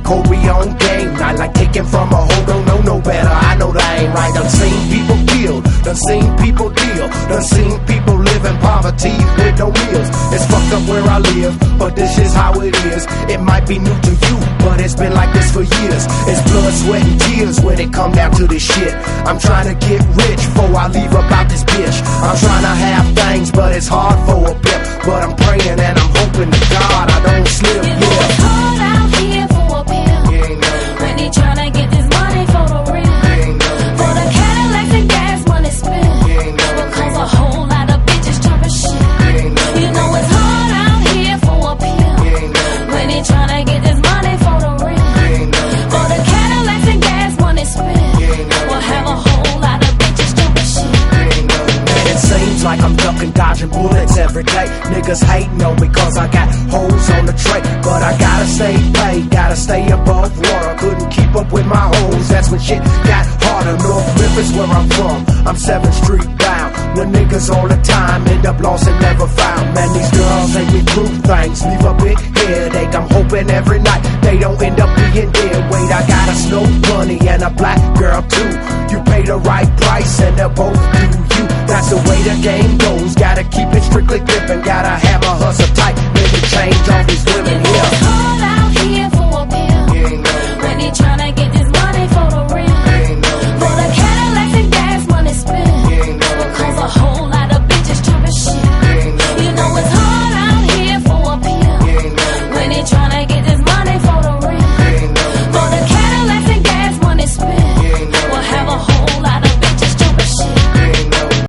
Kobe on game night, like taking from a hoe, don't know no better. I know that ain't right. Done seen people killed, done seen people deal, done seen people live in poverty with no meals. It's fucked up where I live, but this is how it is. It might be new to you, but it's been like this for years. It's blood, sweat, and tears when it come down to this shit. I'm trying to get rich before I leave about this bitch. I'm trying to have things, but it's hard for a pimp. But I'm praying and I'm hoping to God I don't slip. You know it's hard out here for a pimp when he tryna get this money for the real, for the Cadillacs and gas money spent, because a whole lot of bitches jumping shit. You know it's hard out here for a pimp when he tryna get this money for the real, for the Cadillacs and gas money spent, will have a whole lot of bitches jumping shit. Man, it seems like I'm ducking, dodging bullets every day. Niggas hating on me cause I got hoes on the tray, but I gotta stay paid, gotta stay above water. Couldn't keep up with my hoes, that's when shit got harder. North Memphis where I'm from, I'm 7th Street bound. When niggas all the time end up lost and never found. Man, these girls make me prove things, leave a big headache. I'm hoping every night they don't end up being dead. Wait, I got a snow bunny and a black girl too. You pay the right price and they'll both do you. That's the way the game goes, gotta keep it strictly dipping, gotta have a hustle tight, maybe change all these women.